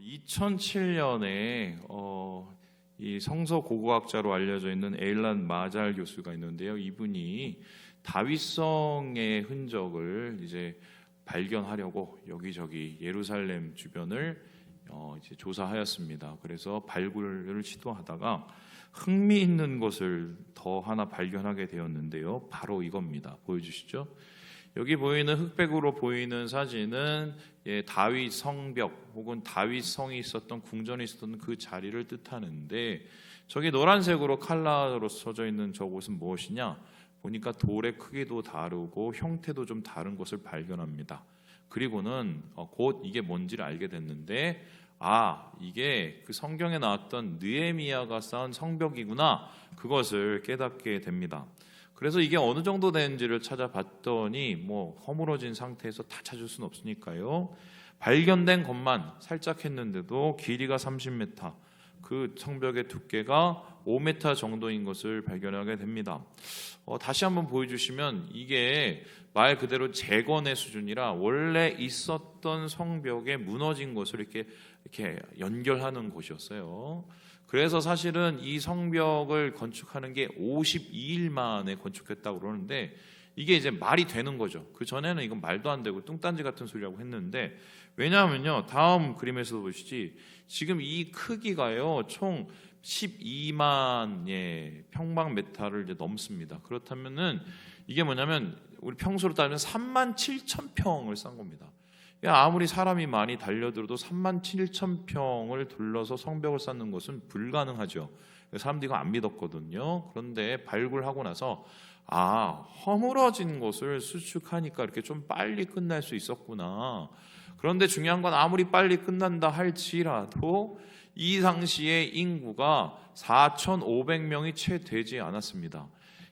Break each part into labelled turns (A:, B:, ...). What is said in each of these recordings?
A: 2007년에 이 성서 고고학자로 알려져 있는 에일란 마잘 교수가 있는데요. 이분이 다윗성의 흔적을 이제 발견하려고 여기저기 예루살렘 주변을 이제 조사하였습니다. 그래서 발굴을 시도하다가 흥미있는 것을 더 하나 발견하게 되었는데요. 바로 이겁니다. 보여주시죠. 여기 보이는 흑백으로 보이는 사진은 다윗 성벽 혹은 다윗 성이 있었던 궁전이 있었던 그 자리를 뜻하는데, 저기 노란색으로 칼라로 써져 있는 저곳은 무엇이냐? 보니까 돌의 크기도 다르고 형태도 좀 다른 것을 발견합니다. 그리고는 곧 이게 뭔지를 알게 됐는데, 이게 그 성경에 나왔던 느헤미야가 쌓은 성벽이구나, 그것을 깨닫게 됩니다. 그래서 이게 어느 정도 되는지를 찾아봤더니 허물어진 상태에서 다 찾을 수는 없으니까요. 발견된 것만 살짝 했는데도 길이가 30m, 그 성벽의 두께가 5m 정도인 것을 발견하게 됩니다. 다시 한번 보여주시면 이게 말 그대로 재건의 수준이라 원래 있었던 성벽에 무너진 것을 이렇게 연결하는 곳이었어요. 그래서 사실은 이 성벽을 건축하는 게 52일 만에 건축했다고 그러는데, 이게 이제 말이 되는 거죠. 그 전에는 이건 말도 안 되고 뚱딴지 같은 소리라고 했는데, 왜냐하면요, 다음 그림에서도 보시지, 지금 이 크기가요 총 12만 평방미터를 이제 넘습니다. 그렇다면은 이게 뭐냐면 우리 평소로 따지면 3만 7천 평을 쌓은 겁니다. 아무리 사람이 많이 달려들어도 3만 7천 평을 둘러서 성벽을 쌓는 것은 불가능하죠. 사람들이 이거 안 믿었거든요. 그런데 발굴하고 나서 허물어진 것을 수축하니까 이렇게 좀 빨리 끝날 수 있었구나. 그런데 중요한 건 아무리 빨리 끝난다 할지라도 이 당시의 인구가 4,500명이 채 되지 않았습니다.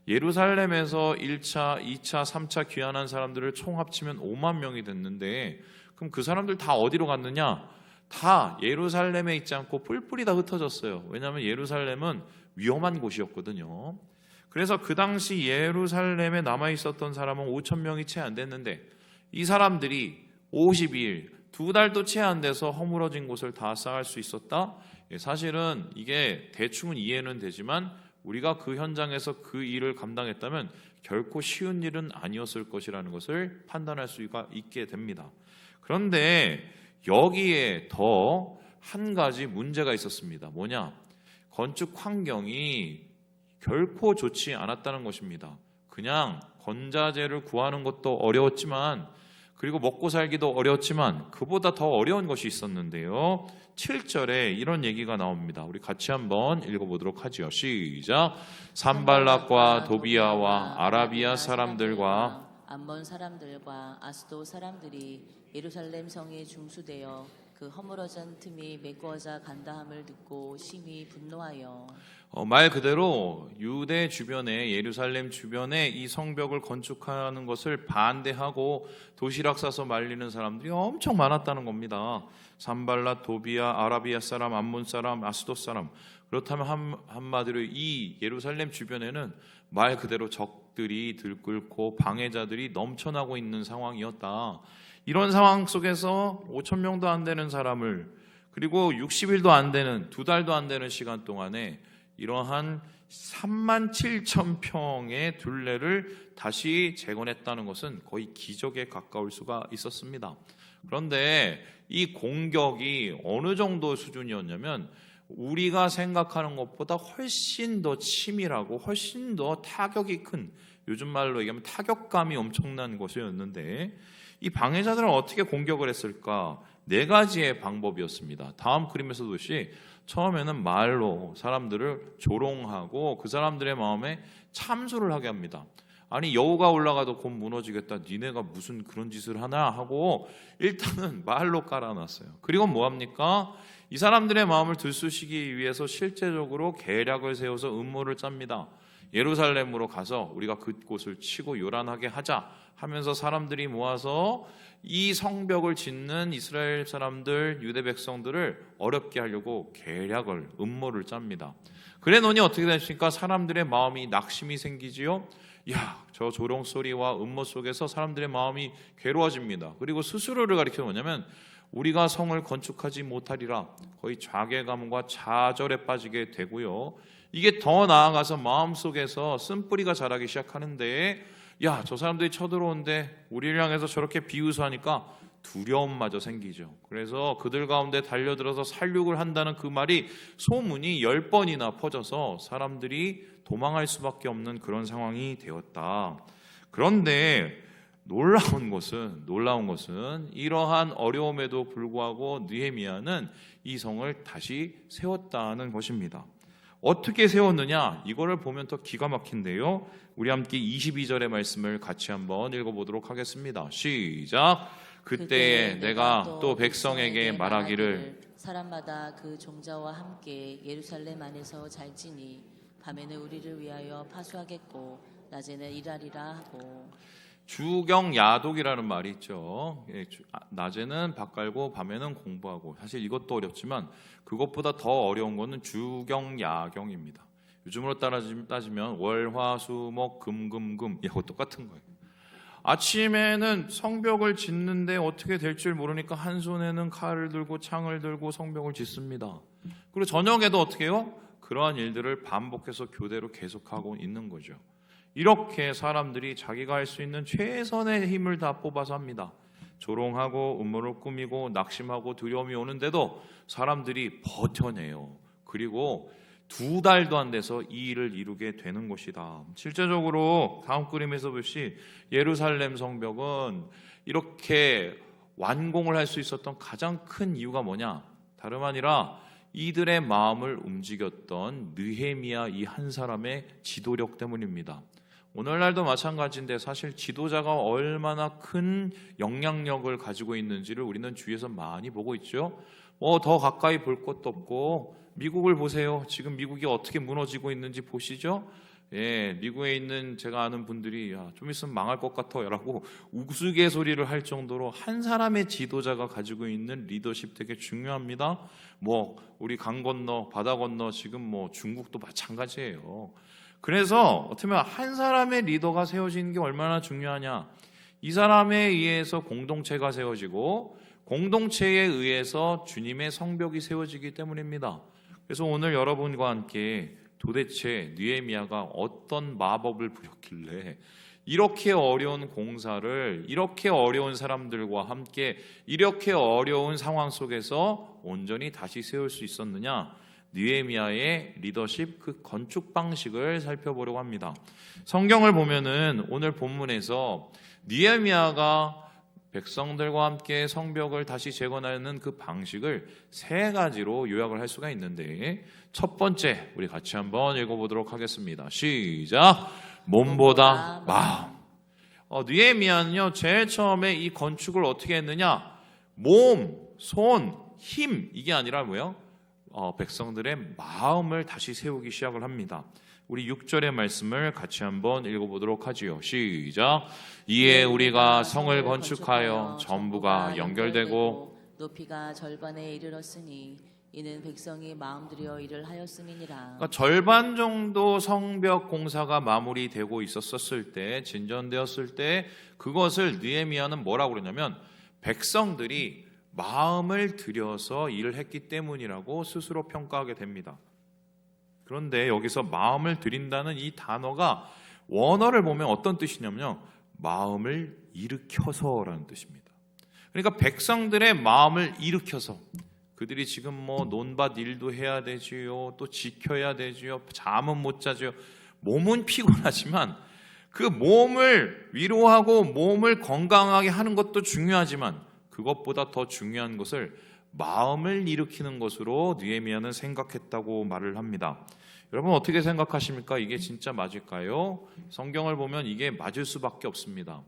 A: 예루살렘에서 1차, 2차, 3차 귀환한 사람들을 총 합치면 5만 명이 됐는데, 그럼 그 사람들 다 어디로 갔느냐? 다 예루살렘에 있지 않고 뿔뿔이 다 흩어졌어요. 왜냐하면 예루살렘은 위험한 곳이었거든요. 그래서 그 당시 예루살렘에 남아있었던 사람은 5천 명이 채 안 됐는데, 이 사람들이 52일, 2달도 채 안 돼서 허물어진 곳을 다 쌓을 수 있었다? 사실은 이게 대충은 이해는 되지만 우리가 그 현장에서 그 일을 감당했다면 결코 쉬운 일은 아니었을 것이라는 것을 판단할 수가 있게 됩니다. 그런데 여기에 더 한 가지 문제가 있었습니다. 뭐냐? 건축 환경이 결코 좋지 않았다는 것입니다. 그냥 건자재를 구하는 것도 어려웠지만, 그리고 먹고 살기도 어려웠지만 그보다 더 어려운 것이 있었는데요. 7절에 이런 얘기가 나옵니다. 우리 같이 한번 읽어보도록 하죠. 시작. 산발락과 도비아와 아라비아 사람들과
B: 암몬 사람들과 아스도 사람들이 예루살렘 성에 중수되어 그 허물어진 틈이 메꾸어져 간다함을 듣고 심히 분노하여,
A: 말 그대로 유대 주변에, 예루살렘 주변에 이 성벽을 건축하는 것을 반대하고 도시락 싸서 말리는 사람들이 엄청 많았다는 겁니다. 산발랏, 도비아, 아라비아 사람, 암몬 사람, 아스돗 사람. 그렇다면 한마디로 이 예루살렘 주변에는 말 그대로 적들이 들끓고 방해자들이 넘쳐나고 있는 상황이었다. 이런 상황 속에서 5천 명도 안 되는 사람을, 그리고 60일도 안 되는, 2달도 안 되는 시간 동안에 이러한 3만 7천 평의 둘레를 다시 재건했다는 것은 거의 기적에 가까울 수가 있었습니다. 그런데 이 공격이 어느 정도 수준이었냐면, 우리가 생각하는 것보다 훨씬 더 치밀하고 훨씬 더 타격이 큰, 요즘 말로 얘기하면 타격감이 엄청난 것이었는데, 이 방해자들은 어떻게 공격을 했을까? 4가지의 방법이었습니다. 다음 그림에서 보시, 처음에는 말로 사람들을 조롱하고 그 사람들의 마음에 참소를 하게 합니다. 아니, 여우가 올라가도 곧 무너지겠다, 니네가 무슨 그런 짓을 하나 하고 일단은 말로 깔아놨어요. 그리고 뭐합니까? 이 사람들의 마음을 들쑤시기 위해서 실제적으로 계략을 세워서 음모를 짭니다. 예루살렘으로 가서 우리가 그곳을 치고 요란하게 하자 하면서 사람들이 모아서 이 성벽을 짓는 이스라엘 사람들, 유대 백성들을 어렵게 하려고 계략을, 음모를 짭니다. 그래 놓니 어떻게 됐습니까? 사람들의 마음이 낙심이 생기지요. 저 조롱소리와 음모 속에서 사람들의 마음이 괴로워집니다. 그리고 스스로를 가리켜 뭐냐면, 우리가 성을 건축하지 못하리라. 거의 자괴감과 좌절에 빠지게 되고요. 이게 더 나아가서 마음속에서 쓴뿌리가 자라기 시작하는데, 야, 저 사람들이 쳐들어오는데 우리를 향해서 저렇게 비웃어하니까 두려움마저 생기죠. 그래서 그들 가운데 달려들어서 살육을 한다는 그 말이 소문이 10번이나 퍼져서 사람들이 도망할 수밖에 없는 그런 상황이 되었다. 그런데 놀라운 것은 이러한 어려움에도 불구하고 느헤미야는 이 성을 다시 세웠다는 것입니다. 어떻게 세웠느냐? 이거를 보면 더 기가 막힌데요. 우리 함께 22절의 말씀을 같이 한번 읽어보도록 하겠습니다. 시작. 그때에 내가 또 백성에게 말하기를
B: 사람마다 그 종자와 함께 예루살렘 안에서 잘지니 밤에는 우리를 위하여 파수하겠고 낮에는 일하리라 하고.
A: 주경야독이라는 말이 있죠. 낮에는 밥 갈고 밤에는 공부하고. 사실 이것도 어렵지만 그것보다 더 어려운 거는 주경야경입니다. 요즘으로 따지면 월화수목 금금금 이하고 똑같은 거예요. 아침에는 성벽을 짓는데 어떻게 될 줄 모르니까 한 손에는 칼을 들고 창을 들고 성벽을 짓습니다. 그리고 저녁에도 어떻게 해요? 그러한 일들을 반복해서 교대로 계속하고 있는 거죠. 이렇게 사람들이 자기가 할 수 있는 최선의 힘을 다 뽑아서 합니다. 조롱하고 음모를 꾸미고 낙심하고 두려움이 오는데도 사람들이 버텨내요. 그리고 2달도 안 돼서 이 일을 이루게 되는 것이다. 실제적으로 다음 그림에서 보시 예루살렘 성벽은 이렇게 완공을 할 수 있었던 가장 큰 이유가 뭐냐? 다름 아니라 이들의 마음을 움직였던 느헤미야 이 한 사람의 지도력 때문입니다. 오늘날도 마찬가지인데 사실 지도자가 얼마나 큰 영향력을 가지고 있는지를 우리는 주위에서 많이 보고 있죠. 더 가까이 볼 것도 없고 미국을 보세요. 지금 미국이 어떻게 무너지고 있는지 보시죠. 예, 미국에 있는 제가 아는 분들이 좀 있으면 망할 것 같아요라고 우스갯소리를 할 정도로 한 사람의 지도자가 가지고 있는 리더십 되게 중요합니다. 우리 강 건너 바다 건너 지금 중국도 마찬가지예요. 그래서 어떻게 보면 한 사람의 리더가 세워지는 게 얼마나 중요하냐. 이 사람에 의해서 공동체가 세워지고 공동체에 의해서 주님의 성벽이 세워지기 때문입니다. 그래서 오늘 여러분과 함께 도대체 느헤미야가 어떤 마법을 부렸길래 이렇게 어려운 공사를 이렇게 어려운 사람들과 함께 이렇게 어려운 상황 속에서 온전히 다시 세울 수 있었느냐? 느헤미야의 리더십 그 건축 방식을 살펴보려고 합니다. 성경을 보면은 오늘 본문에서 느헤미야가 백성들과 함께 성벽을 다시 재건하는 그 방식을 3가지로 요약을 할 수가 있는데, 첫 번째 우리 같이 한번 읽어보도록 하겠습니다. 시작. 몸보다 마음. 느헤미야는요 제일 처음에 이 건축을 어떻게 했느냐, 몸, 손, 힘 이게 아니라 뭐예요? 백성들의 마음을 다시 세우기 시작을 합니다. 우리 6절의 말씀을 같이 한번 읽어보도록 하지요. 시작. 이에 우리가 성을 건축하여 전부가 연결되고
B: 높이가 절반에 이르렀으니 이는 백성이 마음들여 일을 하였음이니라.
A: 그러니까 절반 정도 성벽 공사가 마무리되고 있었을 때, 진전되었을 때 그것을 느헤미야는 뭐라고 그러냐면 백성들이 마음을 들여서 일을 했기 때문이라고 스스로 평가하게 됩니다. 그런데 여기서 마음을 들인다는 이 단어가 원어를 보면 어떤 뜻이냐면요, 마음을 일으켜서라는 뜻입니다. 그러니까 백성들의 마음을 일으켜서 그들이 지금 논밭 일도 해야 되지요, 또 지켜야 되지요, 잠은 못 자지요. 몸은 피곤하지만 그 몸을 위로하고 몸을 건강하게 하는 것도 중요하지만 그것보다 더 중요한 것을 마음을 일으키는 것으로 느헤미야는 생각했다고 말을 합니다. 여러분 어떻게 생각하십니까? 이게 진짜 맞을까요? 성경을 보면 이게 맞을 수밖에 없습니다.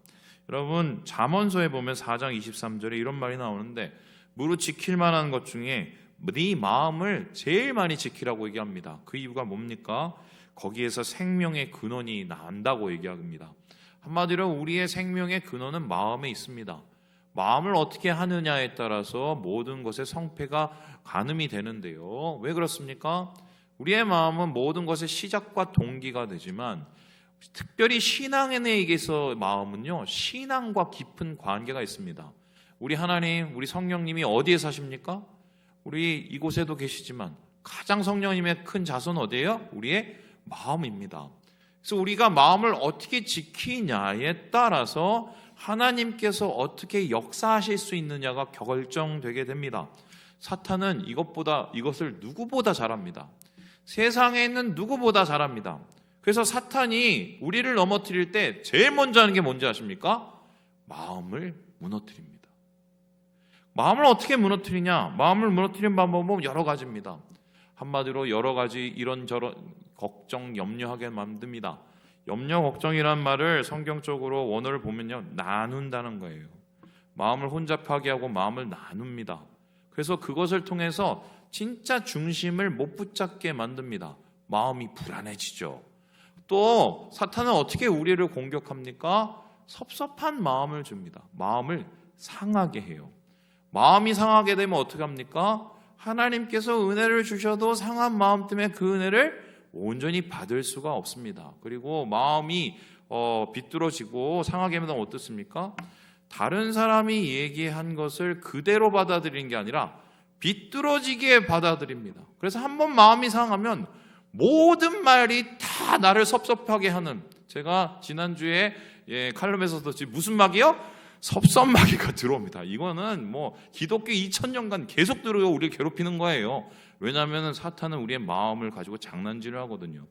A: 여러분 잠언서에 보면 4장 23절에 이런 말이 나오는데, 무릇 지킬 만한 것 중에 네 마음을 제일 많이 지키라고 얘기합니다. 그 이유가 뭡니까? 거기에서 생명의 근원이 난다고 얘기합니다. 한마디로 우리의 생명의 근원은 마음에 있습니다. 마음을 어떻게 하느냐에 따라서 모든 것의 성패가 가늠이 되는데요. 왜 그렇습니까? 우리의 마음은 모든 것의 시작과 동기가 되지만 특별히 신앙인에게서 마음은요, 신앙과 깊은 관계가 있습니다. 우리 하나님, 우리 성령님이 어디에 사십니까? 우리 이곳에도 계시지만 가장 성령님의 큰 자손 어디예요? 우리의 마음입니다. 그래서 우리가 마음을 어떻게 지키냐에 따라서 하나님께서 어떻게 역사하실 수 있느냐가 결정되게 됩니다. 사탄은 이것을 누구보다 잘합니다. 세상에 있는 누구보다 잘합니다. 그래서 사탄이 우리를 넘어뜨릴 때 제일 먼저 하는 게 뭔지 아십니까? 마음을 무너뜨립니다. 마음을 어떻게 무너뜨리냐? 마음을 무너뜨리는 방법은 여러 가지입니다. 한마디로 여러 가지 이런저런 걱정, 염려하게 만듭니다. 염려, 걱정이란 말을 성경적으로 원어를 보면요, 나눈다는 거예요. 마음을 혼잡하게 하고 마음을 나눕니다. 그래서 그것을 통해서 진짜 중심을 못 붙잡게 만듭니다. 마음이 불안해지죠. 또 사탄은 어떻게 우리를 공격합니까? 섭섭한 마음을 줍니다. 마음을 상하게 해요. 마음이 상하게 되면 어떻게 합니까? 하나님께서 은혜를 주셔도 상한 마음 때문에 그 은혜를 온전히 받을 수가 없습니다. 그리고 마음이 비뚤어지고 상하게 되면 어떻습니까? 다른 사람이 얘기한 것을 그대로 받아들이는 게 아니라 비뚤어지게 받아들입니다. 그래서 한번 마음이 상하면 모든 말이 다 나를 섭섭하게 하는, 제가 지난주에 칼럼에서도 무슨 막이요? 섭섭마귀가 들어옵니다. 이거는 기독교 2000년간 계속 들어요. 우리를 괴롭히는 거예요. 왜냐하면 사탄은 우리의 마음을 가지고 장난질을 하거든요.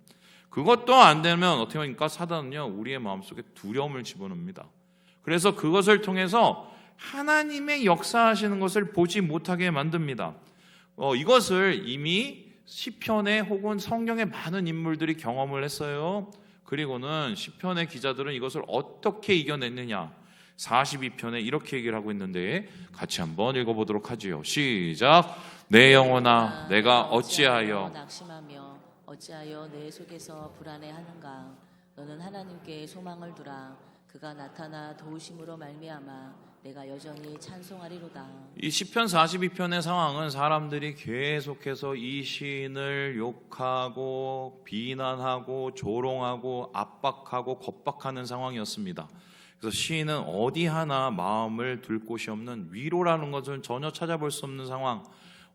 A: 그것도 안 되면 어떻게 하니까 사탄은요, 우리의 마음속에 두려움을 집어넣습니다. 그래서 그것을 통해서 하나님의 역사하시는 것을 보지 못하게 만듭니다. 이것을 이미 시편에 혹은 성경의 많은 인물들이 경험을 했어요. 그리고는 시편의 기자들은 이것을 어떻게 이겨냈느냐, 42편에 이렇게 얘기를 하고 있는데 같이 한번 읽어보도록 하지요. 시작. 내 영혼아 내가 어찌하여
B: 낙심하며 어찌하여 내 속에서 불안해하는가. 너는 하나님께 소망을 두라. 그가 나타나 도우심으로 말미암아 내가 여전히 찬송하리로다.
A: 이 시편 42편의 상황은 사람들이 계속해서 이 시인을 욕하고 비난하고 조롱하고 압박하고 겁박하는 상황이었습니다. 그래서 시인은 어디 하나 마음을 둘 곳이 없는, 위로라는 것을 전혀 찾아볼 수 없는 상황,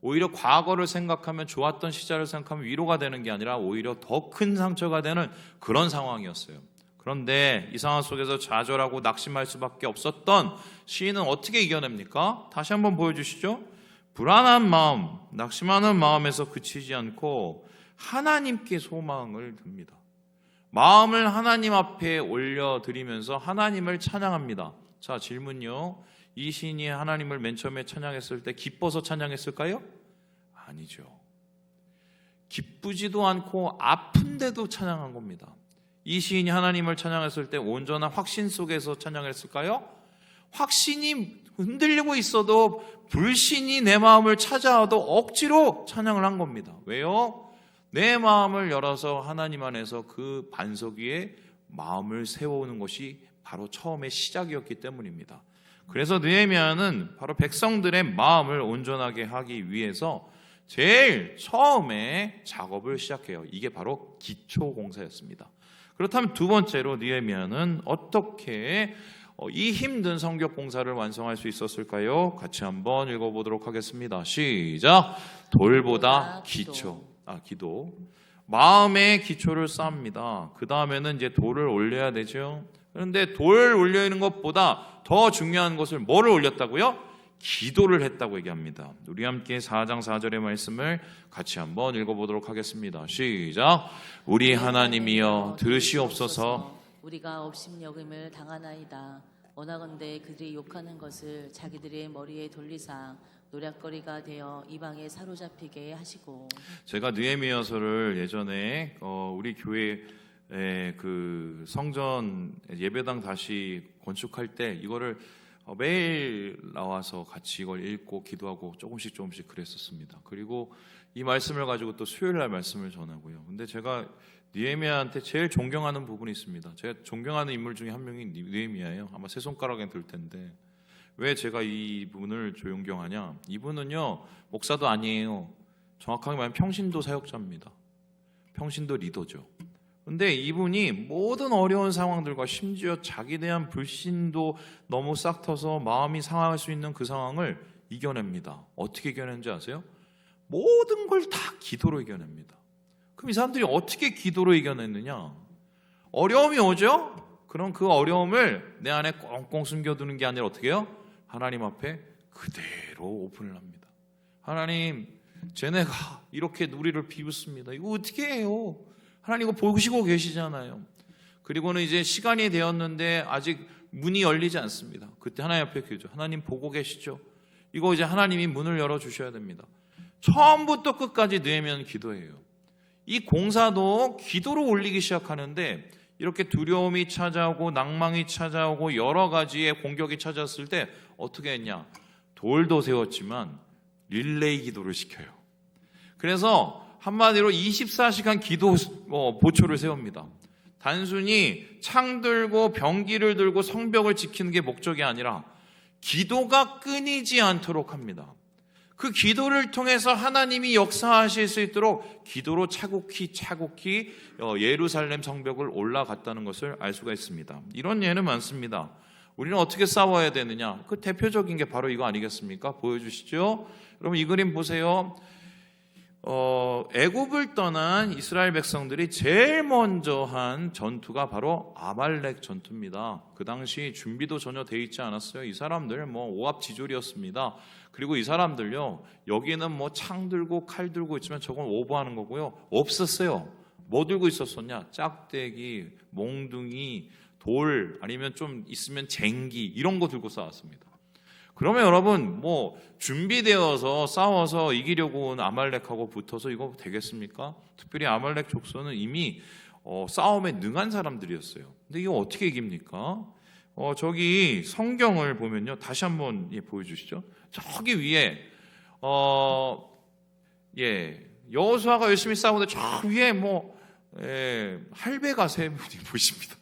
A: 오히려 과거를 생각하면, 좋았던 시절을 생각하면 위로가 되는 게 아니라 오히려 더 큰 상처가 되는 그런 상황이었어요. 그런데 이 상황 속에서 좌절하고 낙심할 수밖에 없었던 시인은 어떻게 이겨냅니까? 다시 한번 보여주시죠. 불안한 마음, 낙심하는 마음에서 그치지 않고 하나님께 소망을 둡니다. 마음을 하나님 앞에 올려드리면서 하나님을 찬양합니다. 자, 질문요. 이 시인이 하나님을 맨 처음에 찬양했을 때 기뻐서 찬양했을까요? 아니죠. 기쁘지도 않고 아픈데도 찬양한 겁니다. 이 시인이 하나님을 찬양했을 때 온전한 확신 속에서 찬양했을까요? 확신이 흔들리고 있어도, 불신이 내 마음을 찾아와도 억지로 찬양을 한 겁니다. 왜요? 내 마음을 열어서 하나님 안에서 그 반석 위에 마음을 세워오는 것이 바로 처음의 시작이었기 때문입니다. 그래서 느헤미야는 바로 백성들의 마음을 온전하게 하기 위해서 제일 처음에 작업을 시작해요. 이게 바로 기초 공사였습니다. 그렇다면 두 번째로 느헤미야는 어떻게 이 힘든 성벽 공사를 완성할 수 있었을까요? 같이 한번 읽어보도록 하겠습니다. 시작. 돌보다 기도. 마음의 기초를 쌓습니다. 그 다음에는 이제 돌을 올려야 되죠. 그런데 돌 올려있는 것보다 더 중요한 것을 뭐를 올렸다고요? 기도를 했다고 얘기합니다. 우리 함께 4장 4절의 말씀을 같이 한번 읽어보도록 하겠습니다. 시작. 우리 하나님이여 들으시옵소서.
B: 우리가 업신여김을 당하나이다. 원하건대 그들이 욕하는 것을 자기들의 머리에 돌리사 노략거리가 되어 이방에 사로잡히게 하시고. 제가
A: 느헤미야서를 예전에 우리 교회 그 성전 예배당 다시 건축할 때 이거를 매일 나와서 같이 이걸 읽고 기도하고 조금씩 그랬었습니다. 그리고 이 말씀을 가지고 또 수요일 날 말씀을 전하고요. 근데 제가 느헤미야한테 제일 존경하는 부분이 있습니다. 제가 존경하는 인물 중에 한 명이 느헤미야예요. 아마 세 손가락에 들 텐데 왜 제가 이 분을 존경하냐? 이분은요, 목사도 아니에요. 정확하게 말하면 평신도 사역자입니다. 평신도 리더죠. 근데 이분이 모든 어려운 상황들과 심지어 자기에 대한 불신도 너무 싹 터서 마음이 상할 수 있는 그 상황을 이겨냅니다. 어떻게 이겨내는지 아세요? 모든 걸 다 기도로 이겨냅니다. 그럼 이 사람들이 어떻게 기도로 이겨냈느냐? 어려움이 오죠? 그럼 그 어려움을 내 안에 꽁꽁 숨겨두는 게 아니라 어떻게 해요? 하나님 앞에 그대로 오픈을 합니다. 하나님, 쟤네가 이렇게 우리를 비웃습니다. 이거 어떻게 해요? 하나님 이거 보시고 계시잖아요. 그리고는 이제 시간이 되었는데 아직 문이 열리지 않습니다. 그때 하나님 앞에 기도죠. 하나님 보고 계시죠? 이거 이제 하나님이 문을 열어주셔야 됩니다. 처음부터 끝까지 느헤미야는 기도해요. 이 공사도 기도로 올리기 시작하는데 이렇게 두려움이 찾아오고 낭망이 찾아오고 여러 가지의 공격이 찾아왔을 때 어떻게 했냐? 돌도 세웠지만 릴레이 기도를 시켜요. 그래서 한마디로 24시간 기도 보초를 세웁니다. 단순히 창 들고 병기를 들고 성벽을 지키는 게 목적이 아니라 기도가 끊이지 않도록 합니다. 그 기도를 통해서 하나님이 역사하실 수 있도록 기도로 차곡히 예루살렘 성벽을 올라갔다는 것을 알 수가 있습니다. 이런 예는 많습니다. 우리는 어떻게 싸워야 되느냐? 그 대표적인 게 바로 이거 아니겠습니까? 보여주시죠. 여러분 이 그림 보세요. 애굽을 떠난 이스라엘 백성들이 제일 먼저 한 전투가 바로 아말렉 전투입니다. 그 당시 준비도 전혀 돼 있지 않았어요. 이 사람들 오합지졸이었습니다. 그리고 이 사람들요, 여기는 창 들고 칼 들고 있지만 저건 오버하는 거고요. 없었어요. 뭐 들고 있었었냐? 짝대기, 몽둥이, 돌, 아니면 좀 있으면 쟁기 이런 거 들고 싸웠습니다. 그러면 여러분 준비되어서 싸워서 이기려고 온 아말렉하고 붙어서 이거 되겠습니까? 특별히 아말렉 족속은 이미 싸움에 능한 사람들이었어요. 근데 이거 어떻게 이깁니까? 저기 성경을 보면요, 다시 한번 보여주시죠. 저기 위에 여호수아가 열심히 싸우는데 저 위에 할배가 세 분이 보십니다.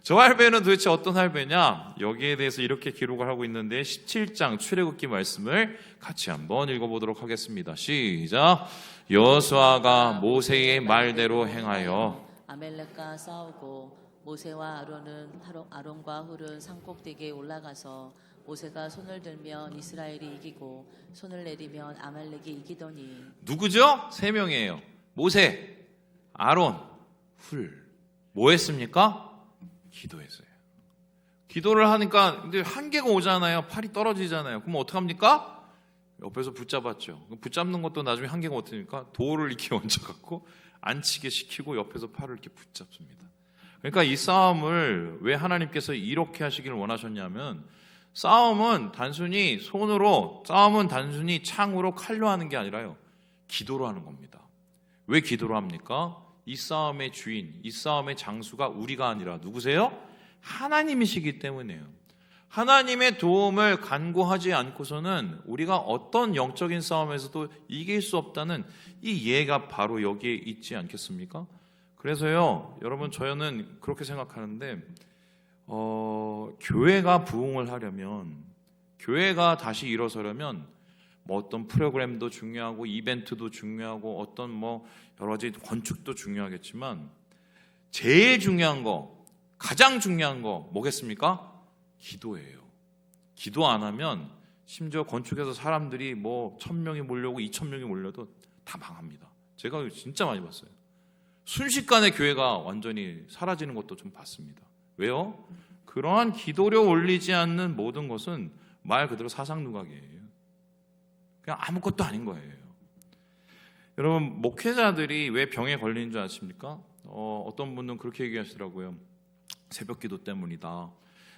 A: 저 할배는 도대체 어떤 할배냐? 여기에 대해서 이렇게 기록을 하고 있는데 17장 출애굽기 말씀을 같이 한번 읽어보도록 하겠습니다. 시작. 여호수아가 모세의 말대로 행하여
B: 아멜렉과 싸우고 모세와 아론과 훌은 산꼭대기에 올라가서 모세가 손을 들면 이스라엘이 이기고 손을 내리면 아말렉이 이기더니. 누구죠? 세 명이에요. 모세, 아론, 훌. 뭐 했습니까? 기도했어요. 기도를 하니까 근데 한계가 오잖아요. 팔이 떨어지잖아요. 그럼 어떡합니까? 옆에서 붙잡았죠. 붙잡는 것도 나중에 한계가 어떻습니까? 돌을 이렇게 얹어갖고 앉히게 시키고 옆에서 팔을 이렇게 붙잡습니다. 그러니까 이 싸움을 왜 하나님께서 이렇게 하시기를 원하셨냐면 싸움은 단순히 창으로 칼로 하는 게 아니라요. 기도로 하는 겁니다. 왜 기도로 합니까? 이 싸움의 주인, 이 싸움의 장수가 우리가 아니라 누구세요? 하나님이시기 때문이에요. 하나님의 도움을 간구하지 않고서는 우리가 어떤 영적인 싸움에서도 이길 수 없다는 이 예가 바로 여기에 있지 않겠습니까? 그래서요, 여러분 저는 그렇게 생각하는데 교회가 부흥을 하려면, 교회가 다시 일어서려면 어떤 프로그램도 중요하고 이벤트도 중요하고 어떤 여러 가지 건축도 중요하겠지만 제일 중요한 거, 가장 중요한 거 뭐겠습니까? 기도예요. 기도 안 하면 심지어 건축에서 사람들이 1,000명이 몰려오고 2,000명이 몰려도 다 망합니다. 제가 진짜 많이 봤어요. 순식간에 교회가 완전히 사라지는 것도 좀 봤습니다. 왜요? 그러한 기도력 올리지 않는 모든 것은 말 그대로 사상누각이에요. 그냥 아무것도 아닌 거예요. 여러분 목회자들이 왜 병에 걸리는 줄 아십니까? 어떤 분은 그렇게 얘기하시더라고요. 새벽기도 때문이다.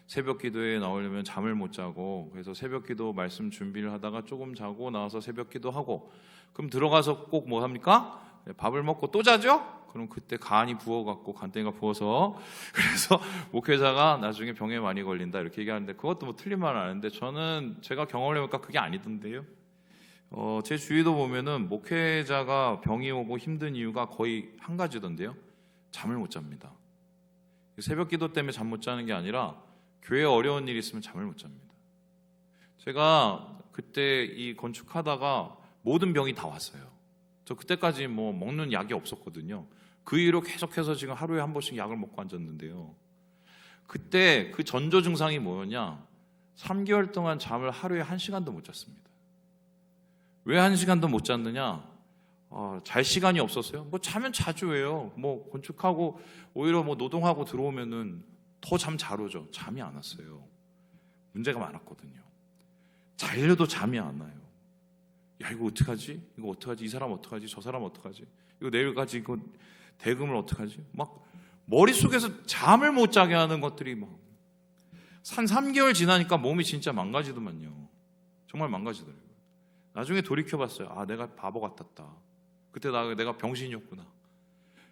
B: 새벽기도에 나오려면 잠을 못 자고, 그래서 새벽기도 말씀 준비를 하다가 조금 자고 나와서 새벽기도 하고, 그럼 들어가서 꼭 뭐 합니까? 밥을 먹고 또 자죠? 그럼 그때 간이 부어갖고 간땡이가 부어서, 그래서 목회자가 나중에 병에 많이 걸린다 이렇게 얘기하는데 그것도 틀린 말은 아닌데 제가 경험을 해보니까 그게 아니던데요. 제 주위도 보면은 목회자가 병이 오고 힘든 이유가 거의 한 가지던데요. 잠을 못 잡니다. 새벽 기도 때문에 잠 못 자는 게 아니라 교회에 어려운 일이 있으면 잠을 못 잡니다. 제가 그때 이 건축하다가 모든 병이 다 왔어요. 저 그때까지 먹는 약이 없었거든요. 그 이후로 계속해서 지금 하루에 한 번씩 약을 먹고 앉았는데요. 그때 그 전조 증상이 뭐였냐? 3개월 동안 잠을 하루에 1시간도 못 잤습니다. 왜 1시간도 못 잤느냐? 잘 시간이 없었어요. 뭐 자면 자주 해요. 뭐 건축하고 오히려 뭐 노동하고 들어오면은 더 잠 잘 오죠. 잠이 안 왔어요. 문제가 많았거든요. 자려도 잠이 안 와요. 야, 이거 어떡하지? 이거 어떡하지? 이 사람 어떡하지? 저 사람 어떡하지? 이거 내일까지 이거 대금을 어떡하지? 막 머릿속에서 잠을 못 자게 하는 것들이 막 한 3개월 지나니까 몸이 진짜 망가지더만요. 정말 망가지더라고요. 나중에 돌이켜봤어요. 아, 내가 바보 같았다. 그때 내가 병신이었구나.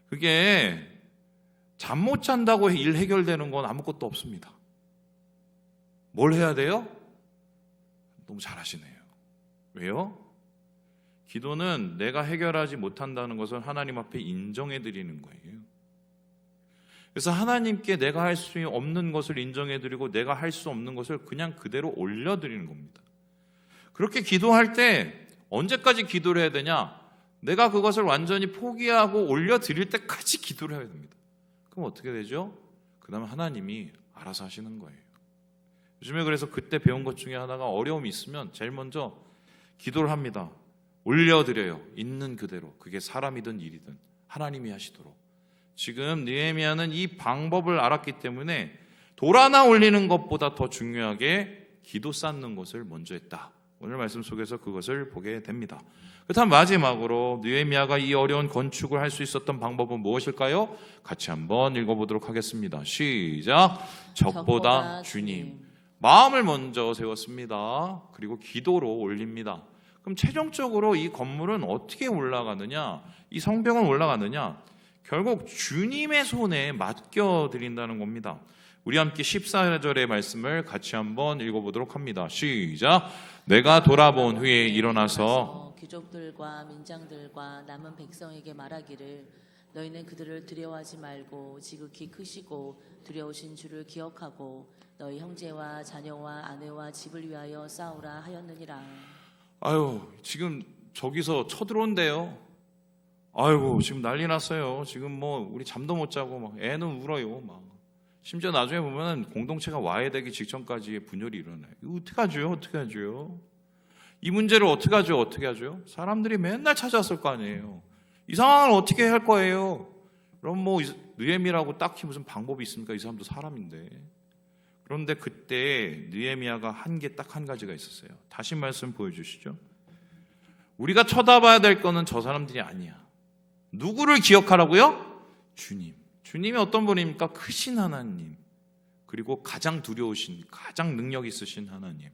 B: 그게 잠 못 잔다고 일 해결되는 건 아무것도 없습니다. 뭘 해야 돼요? 너무 잘하시네요. 왜요? 기도는 내가 해결하지 못한다는 것을 하나님 앞에 인정해 드리는 거예요. 그래서 하나님께 내가 할 수 없는 것을 인정해 드리고 내가 할 수 없는 것을 그냥 그대로 올려 드리는 겁니다. 그렇게 기도할 때 언제까지 기도를 해야 되냐? 내가 그것을 완전히 포기하고 올려 드릴 때까지 기도를 해야 됩니다. 그럼 어떻게 되죠? 그 다음에 하나님이 알아서 하시는 거예요. 요즘에 그래서 그때 배운 것 중에 하나가 어려움이 있으면 제일 먼저 기도를 합니다. 올려드려요. 있는 그대로. 그게 사람이든 일이든 하나님이 하시도록. 지금 느헤미야는 이 방법을 알았기 때문에 돌아나 올리는 것보다 더 중요하게 기도 쌓는 것을 먼저 했다. 오늘 말씀 속에서 그것을 보게 됩니다. 그렇다면 마지막으로 느헤미야가 이 어려운 건축을 할 수 있었던 방법은 무엇일까요? 같이 한번 읽어보도록 하겠습니다. 시작. 적보다 주님. 마음을 먼저 세웠습니다. 그리고 기도로 올립니다. 그럼 최종적으로 이 건물은 어떻게 올라가느냐? 이 성벽은 올라가느냐? 결국 주님의 손에 맡겨드린다는 겁니다. 우리 함께 14절의 말씀을 같이 한번 읽어보도록 합니다. 시작. 내가 돌아본 후에 일어나서
C: 귀족들과 민장들과 남은 백성에게 말하기를 너희는 그들을 두려워하지 말고 지극히 크시고 두려우신 주를 기억하고 너희 형제와 자녀와 아내와 집을 위하여 싸우라 하였느니라.
B: 아유, 지금 저기서 쳐들어온대요. 아이고, 지금 난리 났어요. 지금 뭐 우리 잠도 못 자고 막 애는 울어요. 막 심지어 나중에 보면 공동체가 와해되기 직전까지의 분열이 일어나요. 이거 어떻게 하죠? 이 문제를 어떻게 하죠? 사람들이 맨날 찾아왔을 거 아니에요. 이 상황을 어떻게 할 거예요? 그럼 뭐 느헤미야라고 딱히 무슨 방법이 있습니까? 이 사람도 사람인데. 그런데 그때 느헤미야가 한 게 딱 한 가지가 있었어요. 다시 말씀 보여주시죠. 우리가 쳐다봐야 될 거는 저 사람들이 아니야. 누구를 기억하라고요? 주님. 주님이 어떤 분입니까? 크신 하나님. 그리고 가장 두려우신, 가장 능력 있으신 하나님.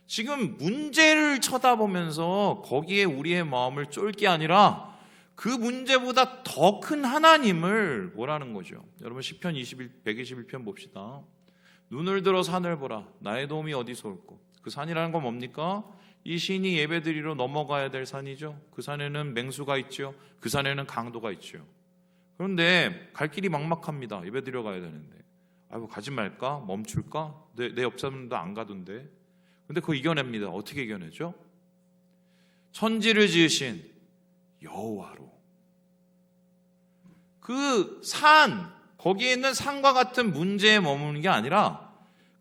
B: 지금 문제를 쳐다보면서 거기에 우리의 마음을 쫄 게 아니라 그 문제보다 더 큰 하나님을 보라는 거죠. 여러분 시편 121편 봅시다. 눈을 들어 산을 보라. 나의 도움이 어디서 올꼬? 그 산이라는 건 뭡니까? 이 신이 예배드리러 넘어가야 될 산이죠. 그 산에는 맹수가 있죠. 그 산에는 강도가 있죠. 그런데 갈 길이 막막합니다. 예배드려 가야 되는데. 아이고 가지 말까? 멈출까? 내 옆 사람도 안 가던데. 근데 그거 이겨냅니다. 어떻게 이겨내죠? 천지를 지으신 여호와로. 그 산, 거기에 있는 산과 같은 문제에 머무는 게 아니라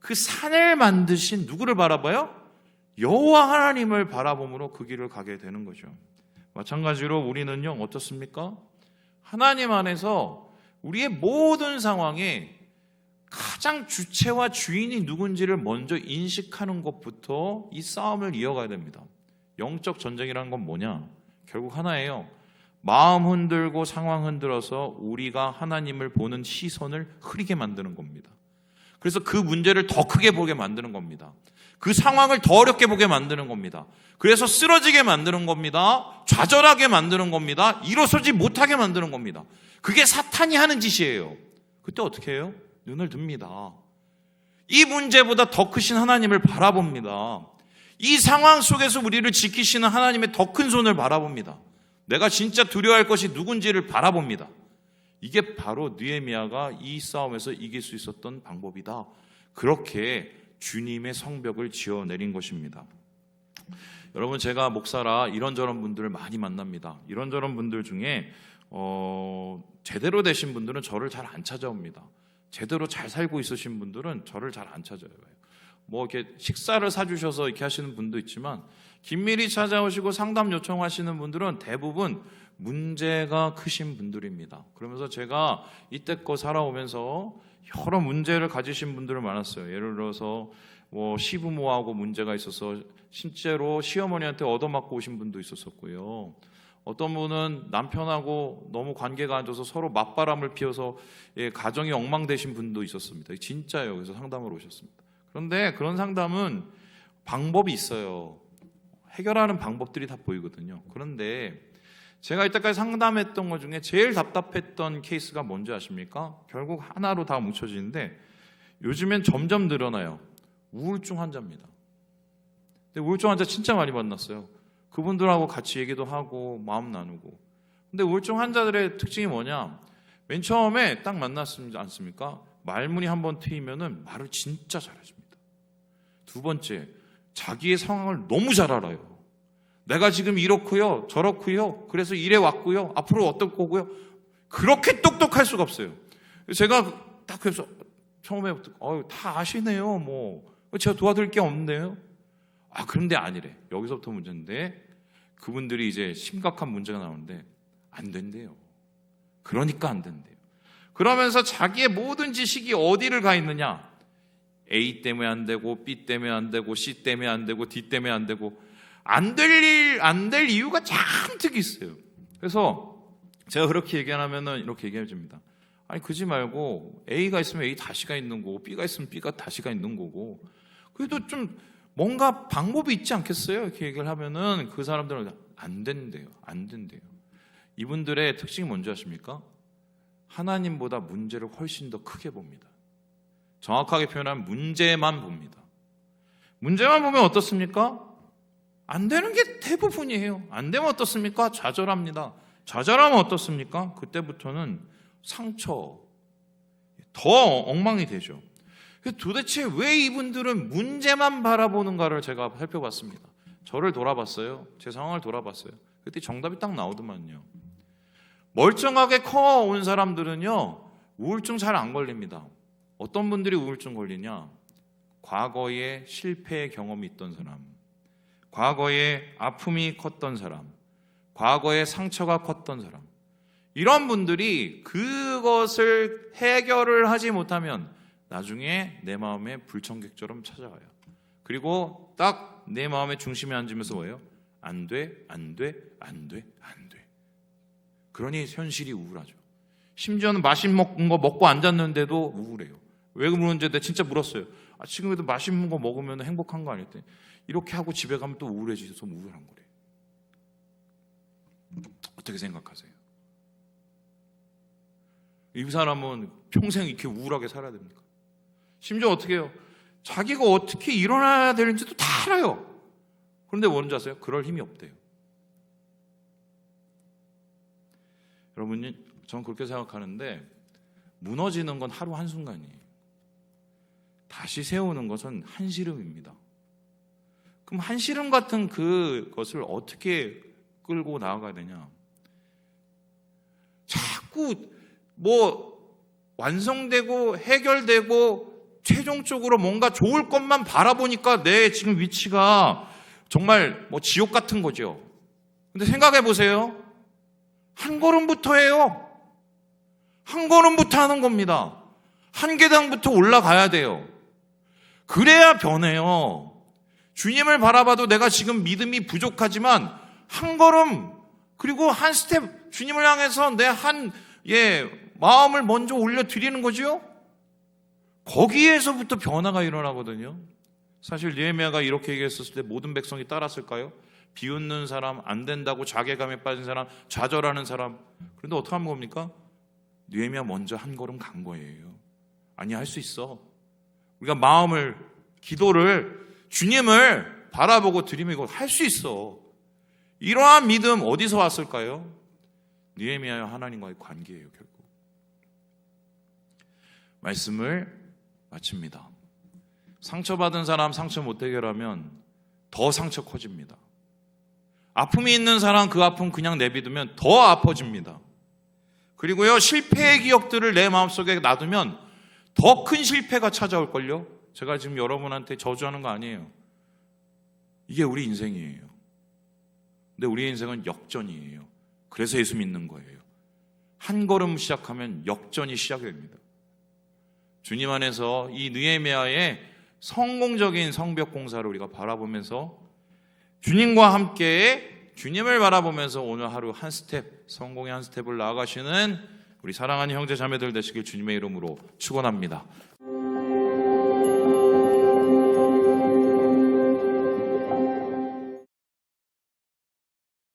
B: 그 산을 만드신 누구를 바라봐요? 여호와 하나님을 바라봄으로 그 길을 가게 되는 거죠. 마찬가지로 우리는요 어떻습니까? 하나님 안에서 우리의 모든 상황에 가장 주체와 주인이 누군지를 먼저 인식하는 것부터 이 싸움을 이어가야 됩니다. 영적 전쟁이라는 건 뭐냐? 결국 하나예요. 마음 흔들고 상황 흔들어서 우리가 하나님을 보는 시선을 흐리게 만드는 겁니다. 그래서 그 문제를 더 크게 보게 만드는 겁니다. 그 상황을 더 어렵게 보게 만드는 겁니다. 그래서 쓰러지게 만드는 겁니다. 좌절하게 만드는 겁니다. 일어서지 못하게 만드는 겁니다. 그게 사탄이 하는 짓이에요. 그때 어떻게 해요? 눈을 듭니다. 이 문제보다 더 크신 하나님을 바라봅니다. 이 상황 속에서 우리를 지키시는 하나님의 더 큰 손을 바라봅니다. 내가 진짜 두려워할 것이 누군지를 바라봅니다. 이게 바로 느헤미야가 이 싸움에서 이길 수 있었던 방법이다. 그렇게 주님의 성벽을 지어내린 것입니다. 여러분, 제가 목사라 이런저런 분들을 많이 만납니다. 이런저런 분들 중에 제대로 되신 분들은 저를 잘 안 찾아옵니다. 제대로 잘 살고 있으신 분들은 저를 잘 안 찾아요. 뭐 이렇게 식사를 사주셔서 이렇게 하시는 분도 있지만, 긴밀히 찾아오시고 상담 요청하시는 분들은 대부분 문제가 크신 분들입니다. 그러면서 제가 이때껏 살아오면서 여러 문제를 가지신 분들은 많았어요. 예를 들어서 뭐 시부모하고 문제가 있어서 실제로 시어머니한테 얻어맞고 오신 분도 있었었고요. 어떤 분은 남편하고 너무 관계가 안 좋아서 서로 맞바람을 피워서 가정이 엉망되신 분도 있었습니다. 진짜예요. 그래서 상담을 오셨습니다. 그런데 그런 상담은 방법이 있어요. 해결하는 방법들이 다 보이거든요. 그런데 제가 이때까지 상담했던 것 중에 제일 답답했던 케이스가 뭔지 아십니까? 결국 하나로 다 뭉쳐지는데, 요즘엔 점점 늘어나요. 우울증 환자입니다. 근데 우울증 환자 진짜 많이 만났어요. 그분들하고 같이 얘기도 하고 마음 나누고. 근데 우울증 환자들의 특징이 뭐냐? 맨 처음에 딱 만났지 않습니까? 말문이 한번 트이면은 말을 진짜 잘해줍니다. 두 번째, 자기의 상황을 너무 잘 알아요. 내가 지금 이렇고요, 저렇고요, 그래서 이래 왔고요, 앞으로 어떨 거고요. 그렇게 똑똑할 수가 없어요. 제가 딱 그래서 처음에부터 다 아시네요. 뭐 제가 도와드릴 게 없는데요. 그런데 아니래. 여기서부터 문제인데, 그분들이 이제 심각한 문제가 나오는데 안 된대요. 그러니까 안 된대요. 그러면서 자기의 모든 지식이 어디를 가 있느냐? A 때문에 안 되고, B 때문에 안 되고, C 때문에 안 되고, D 때문에 안 되고, 안 될 이유가 잔뜩 있어요. 그래서 제가 그렇게 얘기하면은 이렇게 얘기해 줍니다. 아니, 그러지 말고 A가 있으면 A 다시가 있는 거고, B가 있으면 B가 다시가 있는 거고, 그래도 좀 뭔가 방법이 있지 않겠어요? 이렇게 얘기를 하면은 그 사람들은 안 된대요. 안 된대요. 이분들의 특징이 뭔지 아십니까? 하나님보다 문제를 훨씬 더 크게 봅니다. 정확하게 표현하면 문제만 봅니다. 문제만 보면 어떻습니까? 안 되는 게 대부분이에요. 안 되면 어떻습니까? 좌절합니다. 좌절하면 어떻습니까? 그때부터는 상처, 더 엉망이 되죠. 도대체 왜 이분들은 문제만 바라보는가를 제가 살펴봤습니다. 저를 돌아봤어요. 제 상황을 돌아봤어요. 그때 정답이 딱 나오더만요. 멀쩡하게 커온 사람들은요, 우울증 잘 안 걸립니다. 어떤 분들이 우울증 걸리냐? 과거에 실패의 경험이 있던 사람, 과거에 아픔이 컸던 사람, 과거에 상처가 컸던 사람, 이런 분들이 그것을 해결을 하지 못하면 나중에 내 마음에 불청객처럼 찾아와요. 그리고 딱 내 마음의 중심에 앉으면서 뭐예요? 안 돼, 안 돼, 안 돼, 안 돼. 그러니 현실이 우울하죠. 심지어는 맛있는 거 먹고 앉았는데도 우울해요. 왜 그러는지 내가 진짜 물었어요. 지금도 맛있는 거 먹으면 행복한 거 아니었대. 이렇게 하고 집에 가면 또 우울해져서 우울한 거래. 어떻게 생각하세요? 이 사람은 평생 이렇게 우울하게 살아야 됩니까? 심지어 어떻게 해요? 자기가 어떻게 일어나야 되는지도 다 알아요. 그런데 뭔지 아세요? 그럴 힘이 없대요. 여러분, 저는 그렇게 생각하는데, 무너지는 건 하루 한순간이에요. 다시 세우는 것은 한시름입니다. 그럼 한시름 같은 그것을 어떻게 끌고 나아가야 되냐? 자꾸 완성되고 해결되고 최종적으로 뭔가 좋을 것만 바라보니까 내 지금 위치가 정말 지옥 같은 거죠. 근데 생각해 보세요. 한 걸음부터 해요. 한 걸음부터 하는 겁니다. 한 계단부터 올라가야 돼요. 그래야 변해요. 주님을 바라봐도 내가 지금 믿음이 부족하지만 한 걸음, 그리고 한 스텝 주님을 향해서 내 마음을 먼저 올려드리는 거죠. 거기에서부터 변화가 일어나거든요. 사실 느헤미야가 이렇게 얘기했었을 때 모든 백성이 따랐을까요? 비웃는 사람, 안 된다고 자괴감에 빠진 사람, 좌절하는 사람. 그런데 어떻게 하는 겁니까? 느헤미야 먼저 한 걸음 간 거예요. 아니, 할 수 있어. 우리가 마음을, 기도를, 주님을 바라보고 드리면 이거 할 수 있어. 이러한 믿음 어디서 왔을까요? 느헤미야와 하나님과의 관계예요, 결국. 말씀을 마칩니다. 상처받은 사람 상처 못 해결하면 더 상처 커집니다. 아픔이 있는 사람 그 아픔 그냥 내비두면 더 아파집니다. 그리고요, 실패의 기억들을 내 마음속에 놔두면 더 큰 실패가 찾아올걸요. 제가 지금 여러분한테 저주하는 거 아니에요. 이게 우리 인생이에요. 근데 우리 인생은 역전이에요. 그래서 예수 믿는 거예요. 한 걸음 시작하면 역전이 시작됩니다. 주님 안에서 이 느헤미야의 성공적인 성벽 공사를 우리가 바라보면서 주님과 함께 주님을 바라보면서 오늘 하루 한 스텝, 성공의 한 스텝을 나아가시는 우리 사랑하는 형제 자매들 되시길 주님의 이름으로 축원합니다.